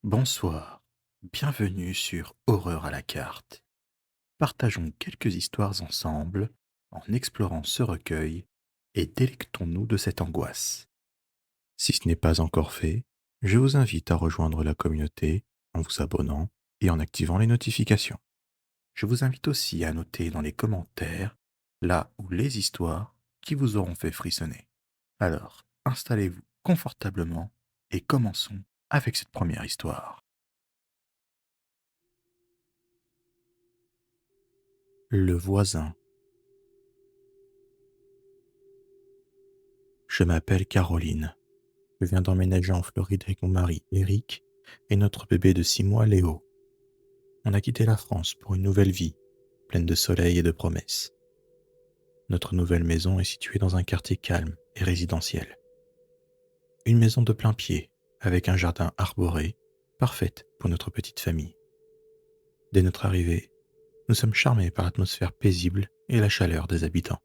Bonsoir, bienvenue sur Horreur à la carte. Partageons quelques histoires ensemble en explorant ce recueil et délectons-nous de cette angoisse. Si ce n'est pas encore fait, je vous invite à rejoindre la communauté en vous abonnant et en activant les notifications. Je vous invite aussi à noter dans les commentaires là où les histoires qui vous auront fait frissonner. Alors, installez-vous confortablement et commençons avec cette première histoire. Le voisin. Je m'appelle Caroline. Je viens d'emménager en Floride avec mon mari Eric et notre bébé de 6 mois Léo. On a quitté la France pour une nouvelle vie, pleine de soleil et de promesses. Notre nouvelle maison est située dans un quartier calme et résidentiel. Une maison de plein pied, avec un jardin arboré, parfaite pour notre petite famille. Dès notre arrivée, nous sommes charmés par l'atmosphère paisible et la chaleur des habitants.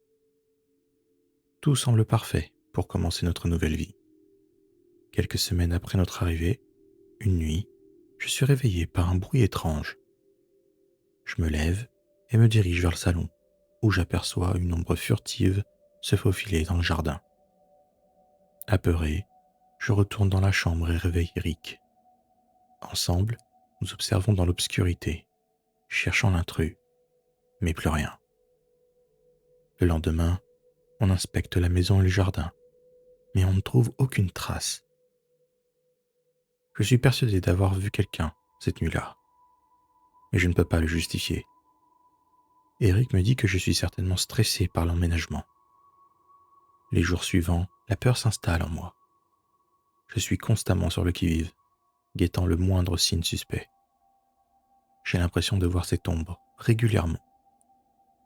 Tout semble parfait pour commencer notre nouvelle vie. Quelques semaines après notre arrivée, une nuit, je suis réveillé par un bruit étrange. Je me lève et me dirige vers le salon, où j'aperçois une ombre furtive se faufiler dans le jardin. Apeuré, je retourne dans la chambre et réveille Eric. Ensemble, nous observons dans l'obscurité, cherchant l'intrus, mais plus rien. Le lendemain, on inspecte la maison et le jardin, mais on ne trouve aucune trace. Je suis persuadé d'avoir vu quelqu'un cette nuit-là, mais je ne peux pas le justifier. Eric me dit que je suis certainement stressé par l'emménagement. Les jours suivants, la peur s'installe en moi. Je suis constamment sur le qui-vive, guettant le moindre signe suspect. J'ai l'impression de voir cette ombre régulièrement,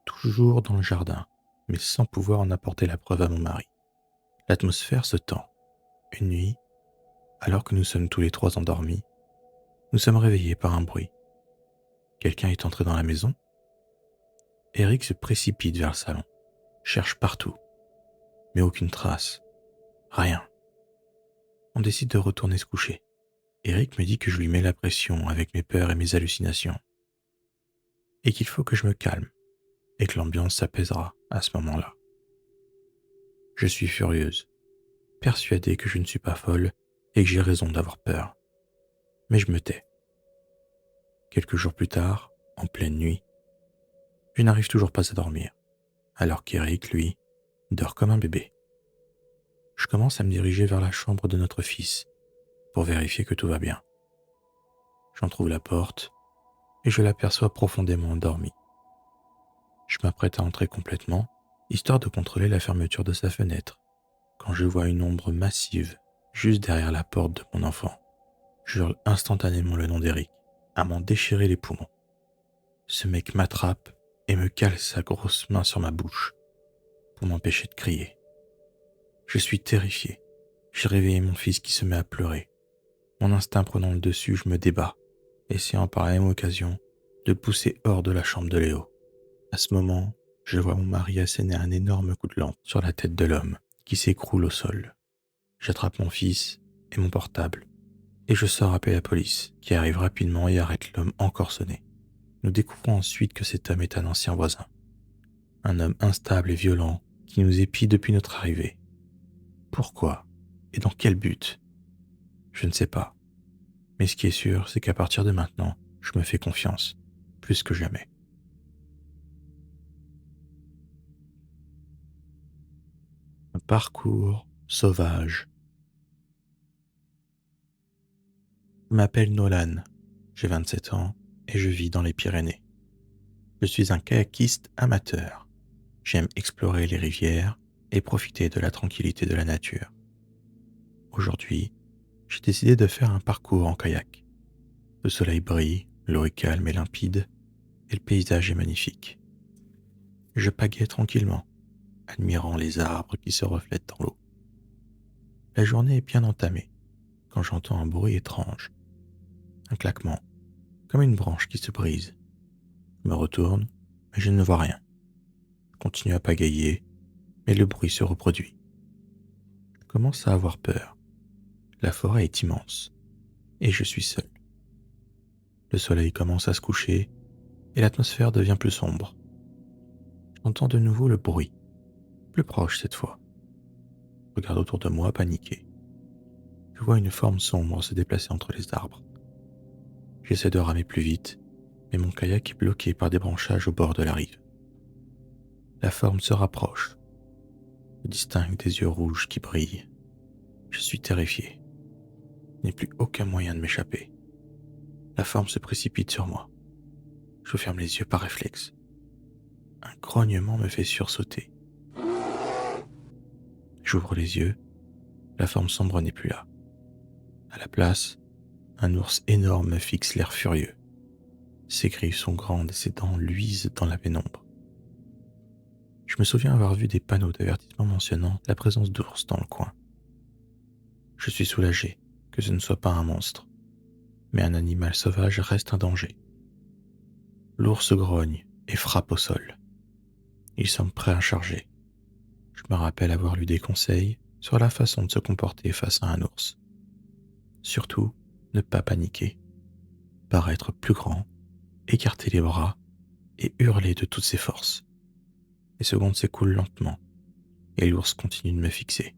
toujours dans le jardin, mais sans pouvoir en apporter la preuve à mon mari. L'atmosphère se tend. Une nuit, alors que nous sommes tous les trois endormis, nous sommes réveillés par un bruit. Quelqu'un est entré dans la maison. Eric se précipite vers le salon, cherche partout, mais aucune trace, rien. On décide de retourner se coucher. Eric me dit que je lui mets la pression avec mes peurs et mes hallucinations, et qu'il faut que je me calme, et que l'ambiance s'apaisera à ce moment-là. Je suis furieuse, persuadée que je ne suis pas folle et que j'ai raison d'avoir peur. Mais je me tais. Quelques jours plus tard, en pleine nuit, je n'arrive toujours pas à dormir, alors qu'Eric, lui, dort comme un bébé. Je commence à me diriger vers la chambre de notre fils, pour vérifier que tout va bien. J'entrouvre la porte, et je l'aperçois profondément endormi. Je m'apprête à entrer complètement, histoire de contrôler la fermeture de sa fenêtre, quand je vois une ombre massive juste derrière la porte de mon enfant. J'hurle instantanément le nom d'Eric, à m'en déchirer les poumons. Ce mec m'attrape et me cale sa grosse main sur ma bouche, pour m'empêcher de crier. Je suis terrifié. J'ai réveillé mon fils qui se met à pleurer. Mon instinct prenant le dessus, je me débat, essayant par la même occasion de le pousser hors de la chambre de Léo. À ce moment, je vois mon mari asséner un énorme coup de lampe sur la tête de l'homme, qui s'écroule au sol. J'attrape mon fils et mon portable, et je sors appeler la police, qui arrive rapidement et arrête l'homme encore sonné. Nous découvrons ensuite que cet homme est un ancien voisin. Un homme instable et violent qui nous épie depuis notre arrivée. Pourquoi? Et dans quel but? Je ne sais pas. Mais ce qui est sûr, c'est qu'à partir de maintenant, je me fais confiance, plus que jamais. Un parcours sauvage. Je m'appelle Nolan, j'ai 27 ans et je vis dans les Pyrénées. Je suis un kayakiste amateur. J'aime explorer les rivières et profiter de la tranquillité de la nature. Aujourd'hui, j'ai décidé de faire un parcours en kayak. Le soleil brille, l'eau est calme et limpide, et le paysage est magnifique. Je pagaie tranquillement, admirant les arbres qui se reflètent dans l'eau. La journée est bien entamée, quand j'entends un bruit étrange. Un claquement, comme une branche qui se brise. Je me retourne, mais je ne vois rien. Je continue à pagayer, mais le bruit se reproduit. Je commence à avoir peur. La forêt est immense, et je suis seul. Le soleil commence à se coucher et l'atmosphère devient plus sombre. J'entends de nouveau le bruit, plus proche cette fois. Je regarde autour de moi, paniqué. Je vois une forme sombre se déplacer entre les arbres. J'essaie de ramer plus vite, mais mon kayak est bloqué par des branchages au bord de la rive. La forme se rapproche. Je distingue des yeux rouges qui brillent. Je suis terrifié. Il n'y a plus aucun moyen de m'échapper. La forme se précipite sur moi. Je ferme les yeux par réflexe. Un grognement me fait sursauter. J'ouvre les yeux. La forme sombre n'est plus là. À la place, un ours énorme me fixe l'air furieux. Ses griffes sont grandes et ses dents luisent dans la pénombre. Je me souviens avoir vu des panneaux d'avertissement mentionnant la présence d'ours dans le coin. Je suis soulagé que ce ne soit pas un monstre, mais un animal sauvage reste un danger. L'ours grogne et frappe au sol. Il semble prêt à charger. Je me rappelle avoir lu des conseils sur la façon de se comporter face à un ours. Surtout, ne pas paniquer, paraître plus grand, écarter les bras et hurler de toutes ses forces. Les secondes s'écoulent lentement et l'ours continue de me fixer.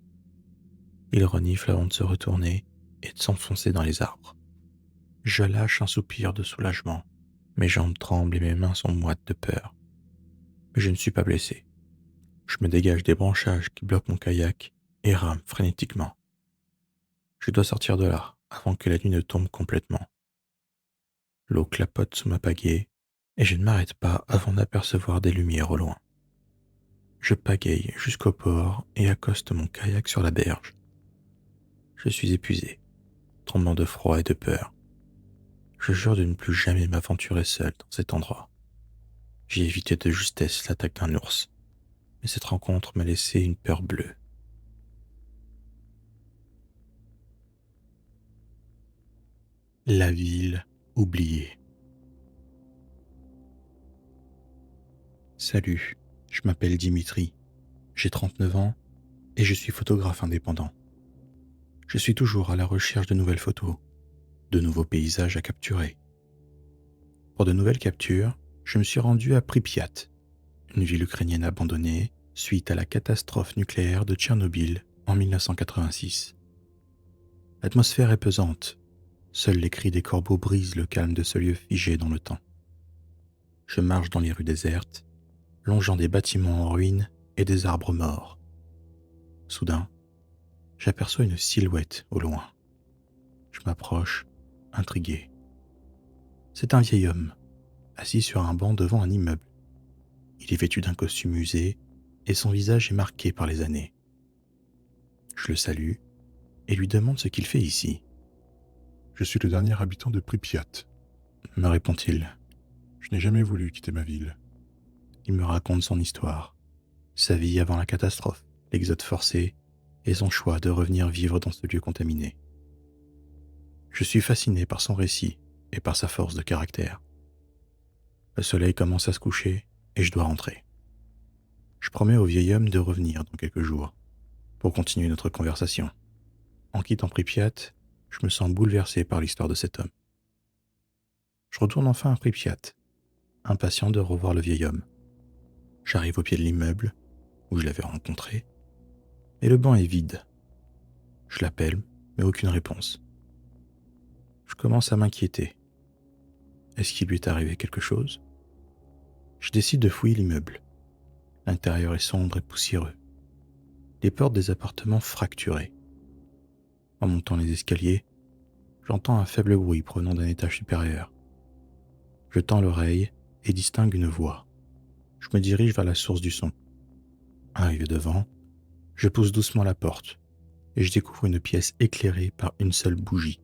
Il renifle avant de se retourner et de s'enfoncer dans les arbres. Je lâche un soupir de soulagement. Mes jambes tremblent et mes mains sont moites de peur. Mais je ne suis pas blessé. Je me dégage des branchages qui bloquent mon kayak et rame frénétiquement. Je dois sortir de là avant que la nuit ne tombe complètement. L'eau clapote sous ma pagaie et je ne m'arrête pas avant d'apercevoir des lumières au loin. Je pagaille jusqu'au port et accoste mon kayak sur la berge. Je suis épuisé, tremblant de froid et de peur. Je jure de ne plus jamais m'aventurer seul dans cet endroit. J'ai évité de justesse l'attaque d'un ours, mais cette rencontre m'a laissé une peur bleue. La ville oubliée. Salut, je m'appelle Dimitri, j'ai 39 ans et je suis photographe indépendant. Je suis toujours à la recherche de nouvelles photos, de nouveaux paysages à capturer. Pour de nouvelles captures, je me suis rendu à Pripyat, une ville ukrainienne abandonnée suite à la catastrophe nucléaire de Tchernobyl en 1986. L'atmosphère est pesante, seuls les cris des corbeaux brisent le calme de ce lieu figé dans le temps. Je marche dans les rues désertes, longeant des bâtiments en ruine et des arbres morts. Soudain, j'aperçois une silhouette au loin. Je m'approche, intrigué. C'est un vieil homme, assis sur un banc devant un immeuble. Il est vêtu d'un costume usé et son visage est marqué par les années. Je le salue et lui demande ce qu'il fait ici. Je suis le dernier habitant de Pripyat, Me répond-il. Je n'ai jamais voulu quitter ma ville. Il me raconte son histoire, sa vie avant la catastrophe, l'exode forcé et son choix de revenir vivre dans ce lieu contaminé. Je suis fasciné par son récit et par sa force de caractère. Le soleil commence à se coucher et je dois rentrer. Je promets au vieil homme de revenir dans quelques jours pour continuer notre conversation. En quittant Pripyat, je me sens bouleversé par l'histoire de cet homme. Je retourne enfin à Pripyat, impatient de revoir le vieil homme. J'arrive au pied de l'immeuble où je l'avais rencontré et le banc est vide. Je l'appelle, mais aucune réponse. Je commence à m'inquiéter. Est-ce qu'il lui est arrivé quelque chose? Je décide de fouiller l'immeuble. L'intérieur est sombre et poussiéreux. Les portes des appartements fracturées. En montant les escaliers, j'entends un faible bruit provenant d'un étage supérieur. Je tends l'oreille et distingue une voix. Je me dirige vers la source du son. Arrivé devant, je pousse doucement la porte et je découvre une pièce éclairée par une seule bougie.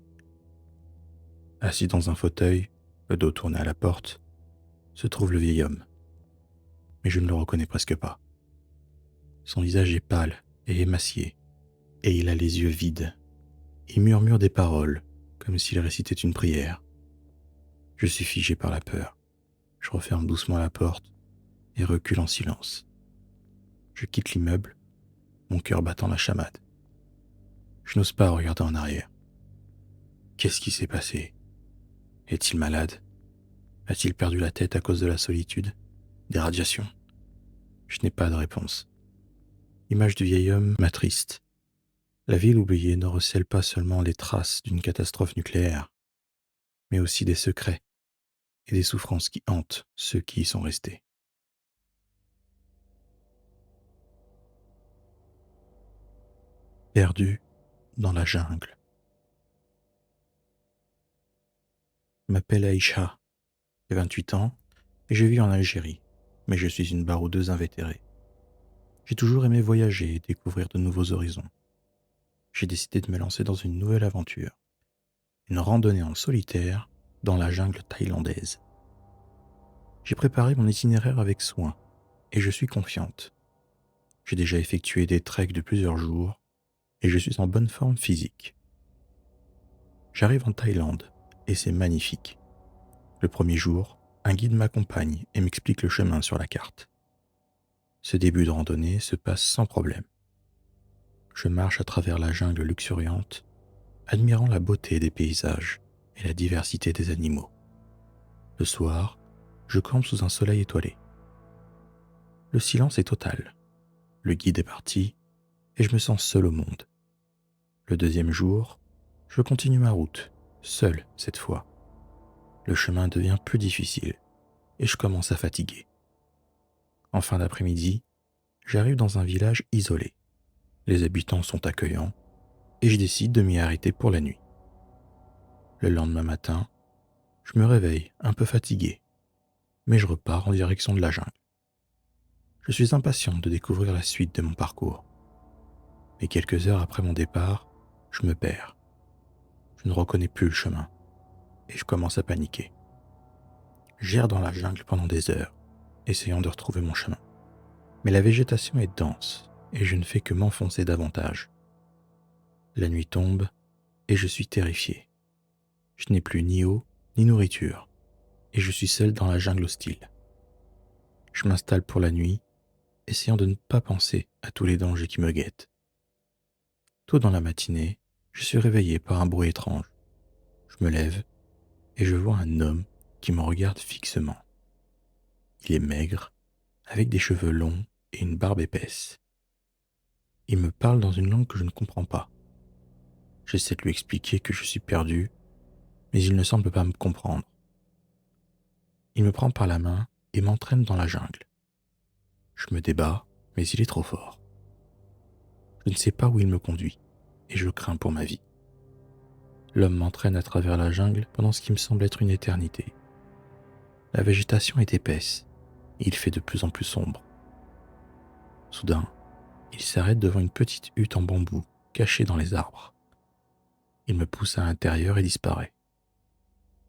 Assis dans un fauteuil, le dos tourné à la porte, se trouve le vieil homme. Mais je ne le reconnais presque pas. Son visage est pâle et émacié, et il a les yeux vides. Il murmure des paroles, comme s'il récitait une prière. Je suis figé par la peur. Je referme doucement la porte et recule en silence. Je quitte l'immeuble, mon cœur battant la chamade. Je n'ose pas regarder en arrière. Qu'est-ce qui s'est passé? Est-il malade? A-t-il perdu la tête à cause de la solitude? Des radiations? Je n'ai pas de réponse. L'image du vieil homme m'attriste. La ville oubliée ne recèle pas seulement les traces d'une catastrophe nucléaire, mais aussi des secrets et des souffrances qui hantent ceux qui y sont restés. Perdu dans la jungle. Je m'appelle Aïcha, j'ai 28 ans et je vis en Algérie, mais je suis une baroudeuse invétérée. J'ai toujours aimé voyager et découvrir de nouveaux horizons. J'ai décidé de me lancer dans une nouvelle aventure, une randonnée en solitaire dans la jungle thaïlandaise. J'ai préparé mon itinéraire avec soin et je suis confiante. J'ai déjà effectué des treks de plusieurs jours et je suis en bonne forme physique. J'arrive en Thaïlande et c'est magnifique. Le premier jour, un guide m'accompagne et m'explique le chemin sur la carte. Ce début de randonnée se passe sans problème. Je marche à travers la jungle luxuriante, admirant la beauté des paysages et la diversité des animaux. Le soir, je campe sous un soleil étoilé. Le silence est total. Le guide est parti et je me sens seul au monde. Le deuxième jour, je continue ma route, seul cette fois. Le chemin devient plus difficile et je commence à fatiguer. En fin d'après-midi, j'arrive dans un village isolé. Les habitants sont accueillants et je décide de m'y arrêter pour la nuit. Le lendemain matin, je me réveille un peu fatigué, mais je repars en direction de la jungle. Je suis impatient de découvrir la suite de mon parcours. Mais quelques heures après mon départ, je me perds. Je ne reconnais plus le chemin et je commence à paniquer. J'erre dans la jungle pendant des heures, essayant de retrouver mon chemin. Mais la végétation est dense et je ne fais que m'enfoncer davantage. La nuit tombe et je suis terrifié. Je n'ai plus ni eau ni nourriture et je suis seul dans la jungle hostile. Je m'installe pour la nuit, essayant de ne pas penser à tous les dangers qui me guettent. Tôt dans la matinée, je suis réveillé par un bruit étrange. Je me lève et je vois un homme qui me regarde fixement. Il est maigre, avec des cheveux longs et une barbe épaisse. Il me parle dans une langue que je ne comprends pas. J'essaie de lui expliquer que je suis perdu, mais il ne semble pas me comprendre. Il me prend par la main et m'entraîne dans la jungle. Je me débat, mais il est trop fort. Je ne sais pas où il me conduit, et je crains pour ma vie. L'homme m'entraîne à travers la jungle pendant ce qui me semble être une éternité. La végétation est épaisse, et il fait de plus en plus sombre. Soudain, il s'arrête devant une petite hutte en bambou, cachée dans les arbres. Il me pousse à l'intérieur et disparaît.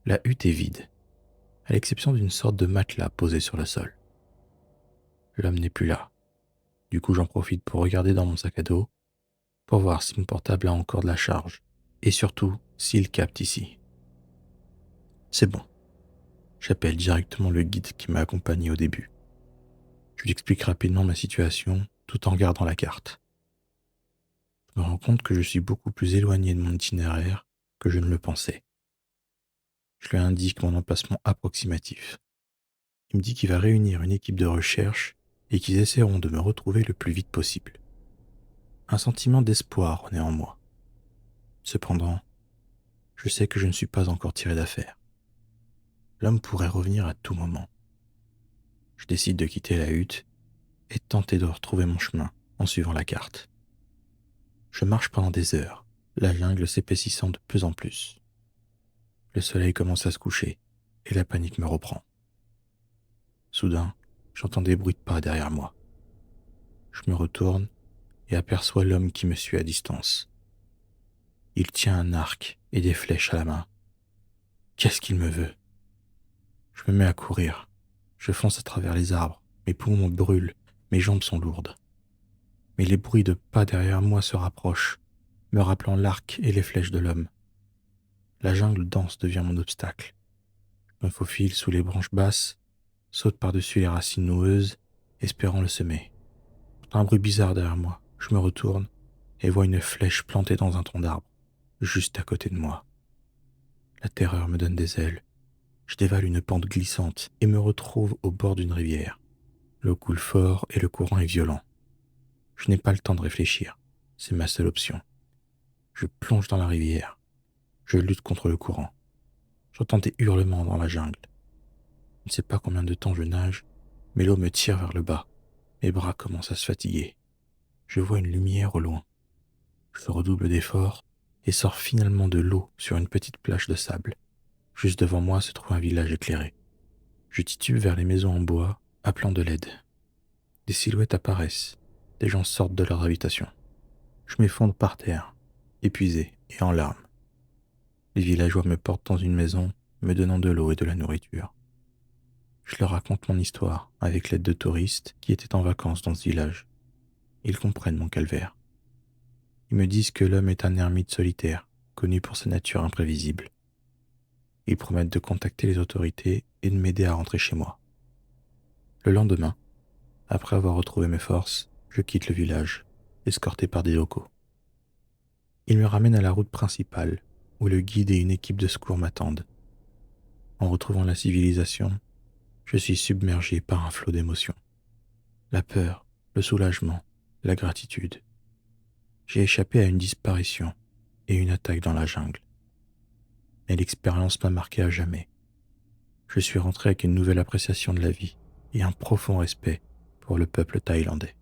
La hutte est vide, à l'exception d'une sorte de matelas posé sur le sol. L'homme n'est plus là. Du coup, j'en profite pour regarder dans mon sac à dos, pour voir si mon portable a encore de la charge, et surtout s'il capte ici. C'est bon. J'appelle directement le guide qui m'a accompagné au début. Je lui explique rapidement ma situation tout en regardant la carte. Je me rends compte que je suis beaucoup plus éloigné de mon itinéraire que je ne le pensais. Je lui indique mon emplacement approximatif. Il me dit qu'il va réunir une équipe de recherche et qu'ils essaieront de me retrouver le plus vite possible. Un sentiment d'espoir naît en moi. Cependant, je sais que je ne suis pas encore tiré d'affaire. L'homme pourrait revenir à tout moment. Je décide de quitter la hutte et de tenter de retrouver mon chemin en suivant la carte. Je marche pendant des heures, la jungle s'épaississant de plus en plus. Le soleil commence à se coucher et la panique me reprend. Soudain, j'entends des bruits de pas derrière moi. Je me retourne et aperçois l'homme qui me suit à distance. Il tient un arc et des flèches à la main. Qu'est-ce qu'il me veut? Je me mets à courir. Je fonce à travers les arbres. Mes poumons brûlent, mes jambes sont lourdes. Mais les bruits de pas derrière moi se rapprochent, me rappelant l'arc et les flèches de l'homme. La jungle dense devient mon obstacle. Je me faufile sous les branches basses, saute par-dessus les racines noueuses, espérant le semer. J'entends un bruit bizarre derrière moi. Je me retourne et vois une flèche plantée dans un tronc d'arbre, juste à côté de moi. La terreur me donne des ailes Je dévale une pente glissante et me retrouve au bord d'une rivière. L'eau coule fort et le courant est violent. Je n'ai pas le temps de réfléchir. C'est ma seule option. Je plonge dans la rivière. Je lutte contre le courant. J'entends des hurlements dans la jungle. Je ne sais pas combien de temps je nage, mais l'eau me tire vers le bas. Mes bras commencent à se fatiguer. Je vois une lumière au loin. Je redouble d'efforts et sors finalement de l'eau sur une petite plage de sable. Juste devant moi se trouve un village éclairé. Je titube vers les maisons en bois, appelant de l'aide. Des silhouettes apparaissent. Des gens sortent de leur habitation. Je m'effondre par terre, épuisé et en larmes. Les villageois me portent dans une maison, me donnant de l'eau et de la nourriture. Je leur raconte mon histoire avec l'aide de touristes qui étaient en vacances dans ce village. Ils comprennent mon calvaire. Ils me disent que l'homme est un ermite solitaire, connu pour sa nature imprévisible. Ils promettent de contacter les autorités et de m'aider à rentrer chez moi. Le lendemain, après avoir retrouvé mes forces, je quitte le village, escorté par des locaux. Ils me ramènent à la route principale, où le guide et une équipe de secours m'attendent. En retrouvant la civilisation, je suis submergé par un flot d'émotions. La peur, le soulagement, la gratitude. J'ai échappé à une disparition et une attaque dans la jungle. Mais l'expérience m'a marqué à jamais. Je suis rentré avec une nouvelle appréciation de la vie et un profond respect pour le peuple thaïlandais.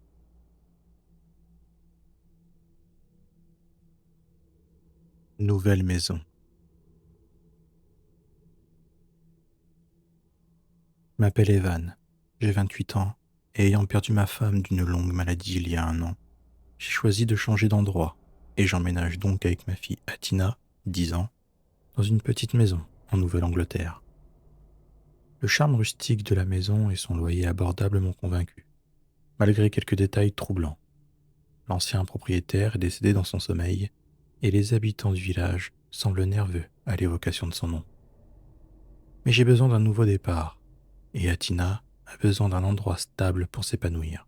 Nouvelle maison. Je m'appelle Evan, j'ai 28 ans et ayant perdu ma femme d'une longue maladie il y a un an, j'ai choisi de changer d'endroit et j'emménage donc avec ma fille Atina, 10 ans, dans une petite maison en Nouvelle-Angleterre. Le charme rustique de la maison et son loyer abordable m'ont convaincu, malgré quelques détails troublants. L'ancien propriétaire est décédé dans son sommeil et les habitants du village semblent nerveux à l'évocation de son nom. Mais j'ai besoin d'un nouveau départ et Atina a besoin d'un endroit stable pour s'épanouir.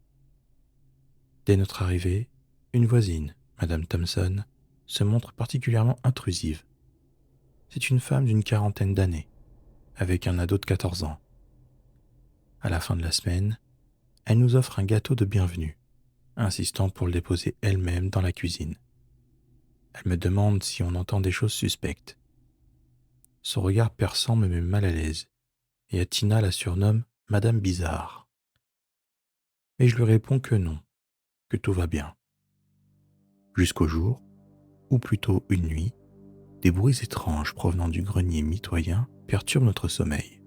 Dès notre arrivée, une voisine, Madame Thompson, se montre particulièrement intrusive. C'est une femme d'une quarantaine d'années, avec un ado de 14 ans. À la fin de la semaine, elle nous offre un gâteau de bienvenue, insistant pour le déposer elle-même dans la cuisine. Elle me demande si on entend des choses suspectes. Son regard perçant me met mal à l'aise, et Atina la surnomme Madame Bizarre. Mais je lui réponds que non, que tout va bien. Jusqu'au jour, ou plutôt une nuit, des bruits étranges provenant du grenier mitoyen perturbent notre sommeil.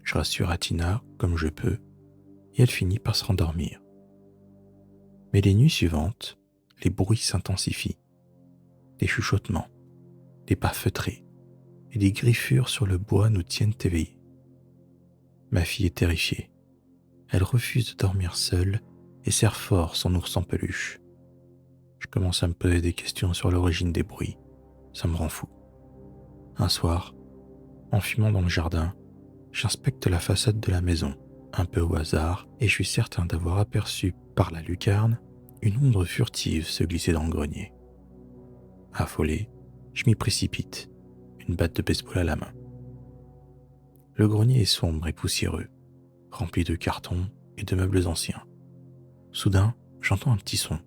Je rassure Atina comme je peux, et elle finit par se rendormir. Mais les nuits suivantes, les bruits s'intensifient. Des chuchotements, des pas feutrés et des griffures sur le bois nous tiennent éveillés. Ma fille est terrifiée. Elle refuse de dormir seule et serre fort son ours en peluche. Je commence à me poser des questions sur l'origine des bruits. Ça me rend fou. Un soir, en fumant dans le jardin, j'inspecte la façade de la maison, un peu au hasard, et je suis certain d'avoir aperçu, par la lucarne, une ombre furtive se glisser dans le grenier. Affolé, je m'y précipite, une batte de baseball à la main. Le grenier est sombre et poussiéreux, rempli de cartons et de meubles anciens. Soudain, j'entends un petit son.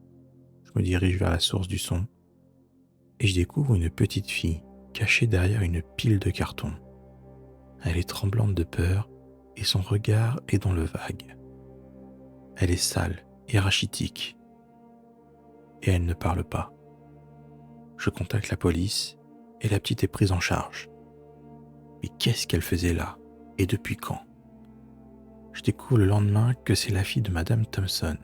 Je me dirige vers la source du son et je découvre une petite fille cachée derrière une pile de cartons. Elle est tremblante de peur et son regard est dans le vague. Elle est sale et rachitique et elle ne parle pas. Je contacte la police et la petite est prise en charge. Mais qu'est-ce qu'elle faisait là et depuis quand? Je découvre le lendemain que c'est la fille de Madame Thompson.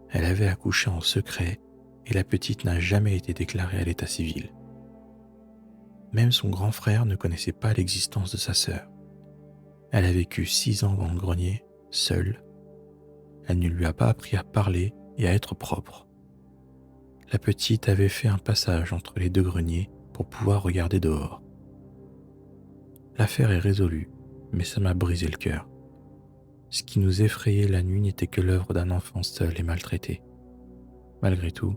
Elle avait accouché en secret et la petite n'a jamais été déclarée à l'état civil. Même son grand frère ne connaissait pas l'existence de sa sœur. Elle a vécu 6 ans dans le grenier, seule. Elle ne lui a pas appris à parler et à être propre. La petite avait fait un passage entre les deux greniers pour pouvoir regarder dehors. L'affaire est résolue, mais ça m'a brisé le cœur. Ce qui nous effrayait la nuit n'était que l'œuvre d'un enfant seul et maltraité. Malgré tout,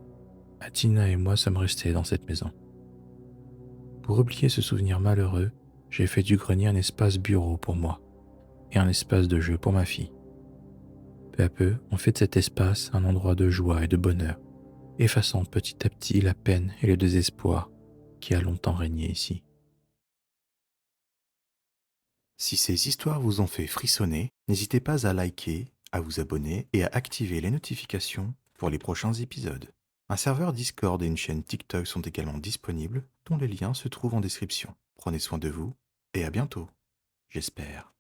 Atina et moi sommes restés dans cette maison. Pour oublier ce souvenir malheureux, J'ai fait du grenier un espace bureau pour moi et un espace de jeu pour ma fille. Peu à peu, on fait de cet espace un endroit de joie et de bonheur, effaçant petit à petit la peine et le désespoir qui a longtemps régné ici. Si ces histoires vous ont fait frissonner, n'hésitez pas à liker, à vous abonner et à activer les notifications pour les prochains épisodes. Un serveur Discord et une chaîne TikTok sont également disponibles, dont les liens se trouvent en description. Prenez soin de vous et à bientôt, j'espère.